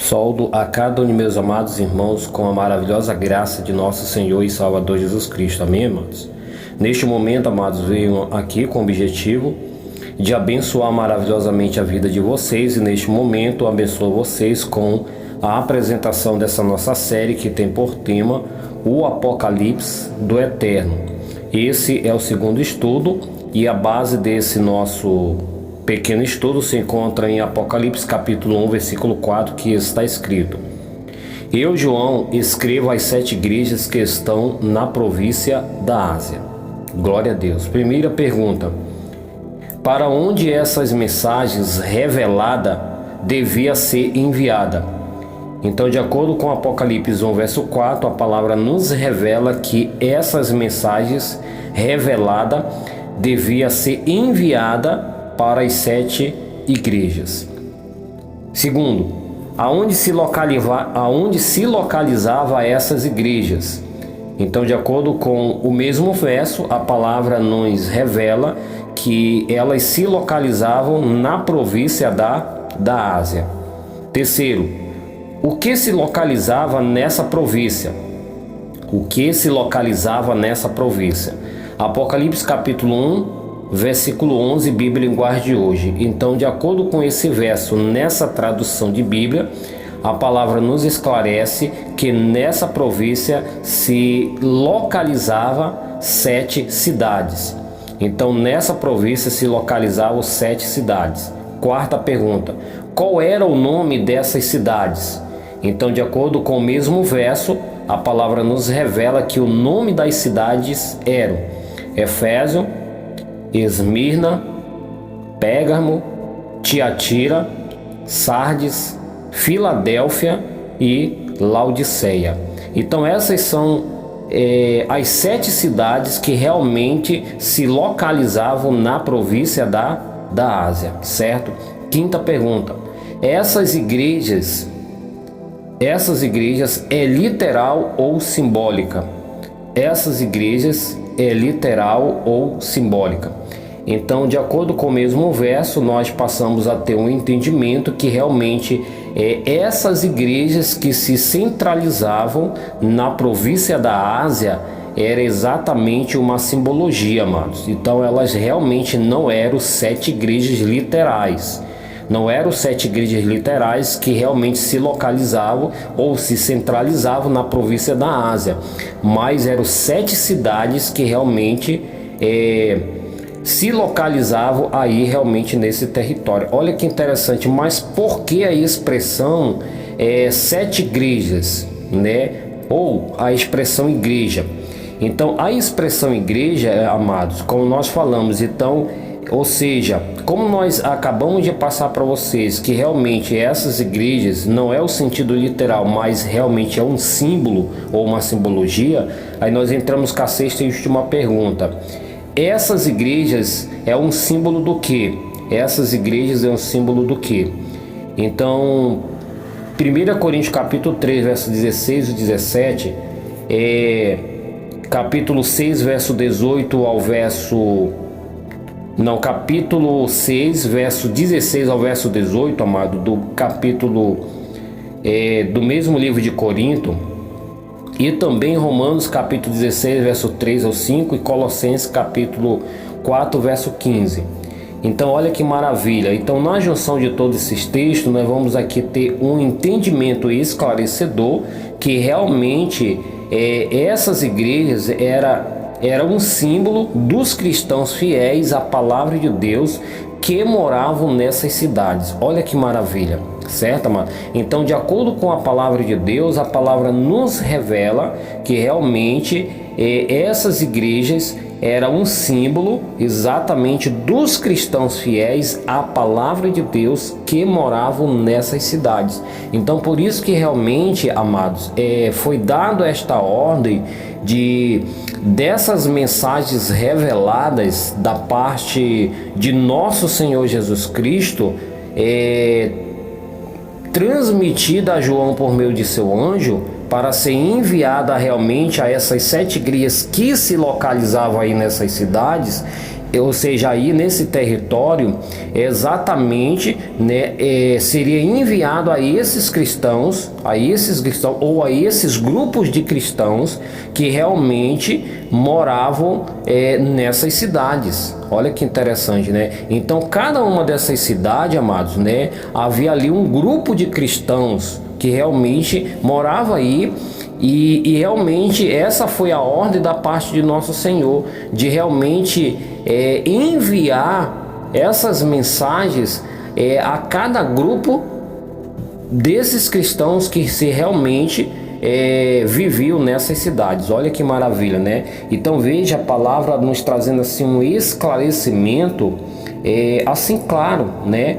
Saúdo a cada um de meus amados irmãos com a maravilhosa graça de nosso Senhor e Salvador Jesus Cristo. Amém, amados? Neste momento, amados, venho aqui com o objetivo de abençoar maravilhosamente a vida de vocês, e neste momento abençoo vocês com a apresentação dessa nossa série que tem por tema o Apocalipse do Eterno. Esse é o segundo estudo e a base desse nosso pequeno estudo se encontra em Apocalipse capítulo 1, versículo 4, que está escrito: Eu, João, escrevo às 7 igrejas que estão na província da Ásia. Glória a Deus. Primeira pergunta: para onde essas mensagens reveladas devia ser enviada? Então, de acordo com Apocalipse 1, verso 4, a palavra nos revela que essas mensagens reveladas devia ser enviada para as 7 igrejas. Segundo, aonde se localizava essas igrejas? Então, de acordo com o mesmo verso, a palavra nos revela que elas se localizavam na província da Ásia. Terceiro, o que se localizava nessa província? O que se localizava nessa província? Apocalipse capítulo 1, versículo 11, Bíblia Linguagem de hoje. Então, de acordo com esse verso, nessa tradução de Bíblia, a palavra nos esclarece que nessa província se localizava 7 cidades. Então, nessa província se localizavam 7 cidades. Quarta pergunta: qual era o nome dessas cidades? Então, de acordo com o mesmo verso, a palavra nos revela que o nome das cidades eram Éfeso, Esmirna, Pérgamo, Tiatira, Sardes, Filadélfia e Laodiceia. Então essas são as 7 cidades que realmente se localizavam na província da Ásia, certo? Quinta pergunta: essas igrejas é literal ou simbólica? Essas igrejas é literal ou simbólica? Então, de acordo com o mesmo verso, nós passamos a ter um entendimento que realmente essas igrejas que se centralizavam na província da Ásia era exatamente uma simbologia, amados. Então, elas realmente não eram 7 igrejas literais. Não eram 7 igrejas literais que realmente se localizavam ou se centralizavam na província da Ásia, mas eram 7 cidades que realmente se localizavam aí realmente nesse território. Olha que interessante, mas por que a expressão 7 igrejas, né? Ou a expressão igreja? Então, a expressão igreja, amados, como nós falamos, então, ou seja, como nós acabamos de passar para vocês que realmente essas igrejas não é o sentido literal, mas realmente é um símbolo ou uma simbologia, aí nós entramos com a sexta e última pergunta: essas igrejas é um símbolo do quê? Essas igrejas é um símbolo do quê? Então, 1 Coríntios capítulo 3, verso 16 e 17, capítulo 6, verso 18 ao verso... Não, capítulo 6, verso 16 ao verso 18, amado, do capítulo do mesmo livro de Corinto, e também Romanos capítulo 16, verso 3 ao 5, e Colossenses capítulo 4, verso 15. Então, olha que maravilha. Então, na junção de todos esses textos, nós vamos aqui ter um entendimento esclarecedor que realmente essas igrejas era um símbolo dos cristãos fiéis à palavra de Deus que moravam nessas cidades. Olha que maravilha, certo, amado? Então, de acordo com a palavra de Deus, a palavra nos revela que realmente essas igrejas eram um símbolo exatamente dos cristãos fiéis à palavra de Deus que moravam nessas cidades. Então, por isso que realmente, amados, foi dado esta ordem dessas mensagens reveladas da parte de nosso Senhor Jesus Cristo, transmitida a João por meio de seu anjo, para ser enviada realmente a essas 7 igrejas que se localizavam aí nessas cidades, ou seja, aí nesse território, exatamente, né, seria enviado a esses cristãos, ou a esses grupos de cristãos que realmente moravam nessas cidades. Olha que interessante, né? Então, cada uma dessas cidades, amados, né, havia ali um grupo de cristãos que realmente morava aí. E realmente essa foi a ordem da parte de nosso Senhor, de realmente enviar essas mensagens a cada grupo desses cristãos que se realmente viviam nessas cidades. Olha que maravilha, né? Então veja a palavra nos trazendo assim um esclarecimento assim claro, né?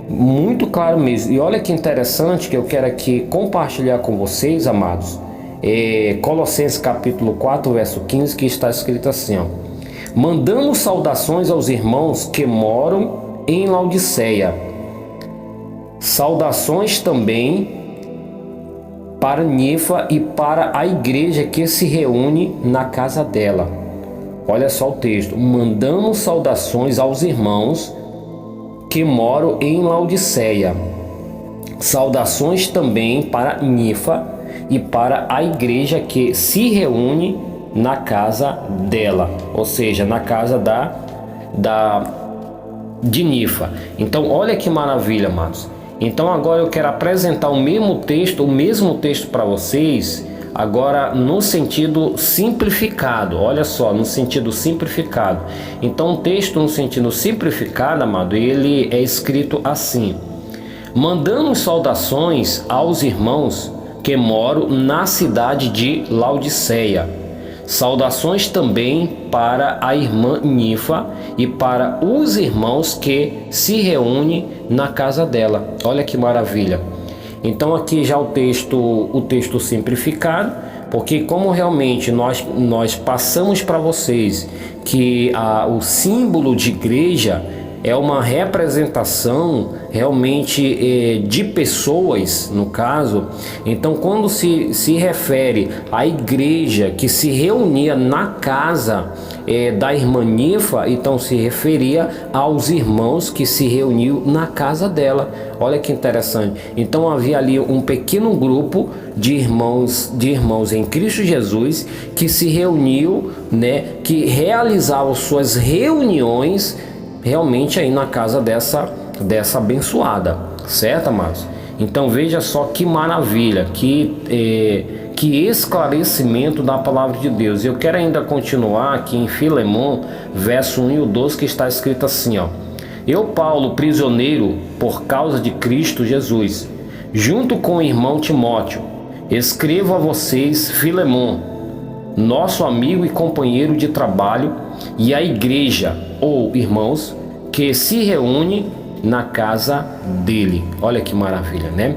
Muito claro mesmo. E olha que interessante que eu quero aqui compartilhar com vocês, amados. Colossenses capítulo 4, verso 15, que está escrito assim, ó: mandamos saudações aos irmãos que moram em Laodiceia. Saudações também para Ninfa e para a igreja que se reúne na casa dela. Olha só o texto: mandamos saudações aos irmãos que moram em Laodiceia. Saudações também para Ninfa e para a igreja que se reúne na casa dela, ou seja, na casa de Ninfa. Então, olha que maravilha, amados. Então, agora eu quero apresentar o mesmo texto para vocês, agora no sentido simplificado. Olha só, no sentido simplificado. Então, o texto no sentido simplificado, amado, ele é escrito assim: mandamos saudações aos irmãos que moram na cidade de Laodiceia. Saudações também para a irmã Ninfa e para os irmãos que se reúnem na casa dela. Olha que maravilha. Então aqui já o texto simplificado, porque como realmente nós passamos para vocês que o símbolo de igreja é uma representação realmente de pessoas, no caso. Então, quando se refere à igreja que se reunia na casa da irmã Ninfa, então se referia aos irmãos que se reuniam na casa dela. Olha que interessante. Então havia ali um pequeno grupo de irmãos em Cristo Jesus que se reuniu, né, que realizavam suas reuniões realmente aí na casa dessa abençoada, certo, amados? Então veja só que maravilha, que esclarecimento da palavra de Deus. Eu quero ainda continuar aqui em Filemão, verso 1 e o 12, que está escrito assim, ó: eu, Paulo, prisioneiro por causa de Cristo Jesus, junto com o irmão Timóteo, escrevo a vocês, Filemão, nosso amigo e companheiro de trabalho, e a igreja ou irmãos que se reúne na casa dele. Olha que maravilha, né?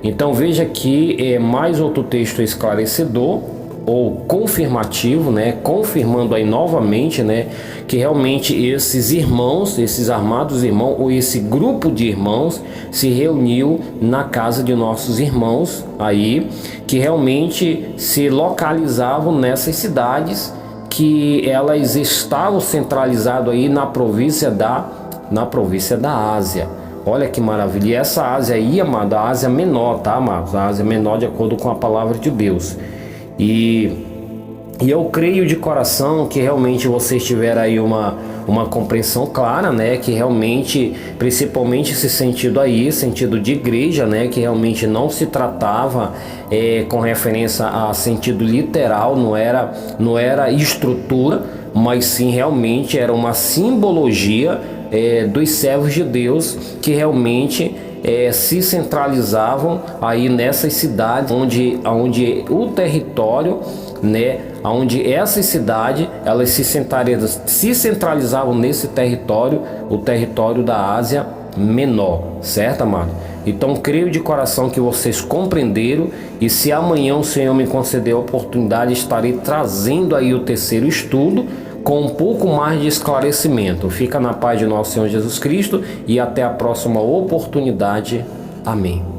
Então veja que mais outro texto esclarecedor ou confirmativo, né? Confirmando aí novamente, né, que realmente esses irmãos, esses amados irmãos, ou esse grupo de irmãos se reuniu na casa de nossos irmãos aí, que realmente se localizavam nessas cidades, que elas estavam centralizadas aí na província da Ásia. Olha que maravilha. E essa Ásia aí, amado, a Ásia menor, tá, amados? A Ásia menor de acordo com a palavra de Deus. E eu creio de coração que realmente vocês tiveram aí uma compreensão clara, né? Que realmente, principalmente esse sentido aí, sentido de igreja, né? Que realmente não se tratava com referência a sentido literal, não era estrutura, mas sim realmente era uma simbologia dos servos de Deus que realmente se centralizavam aí nessas cidades onde o território, né, onde essas cidades elas se centralizavam nesse território, o território da Ásia Menor, certo, amado? Então creio de coração que vocês compreenderam, e se amanhã o Senhor me conceder a oportunidade, estarei trazendo aí o terceiro estudo com um pouco mais de esclarecimento. Fica na paz de nosso Senhor Jesus Cristo e até a próxima oportunidade. Amém.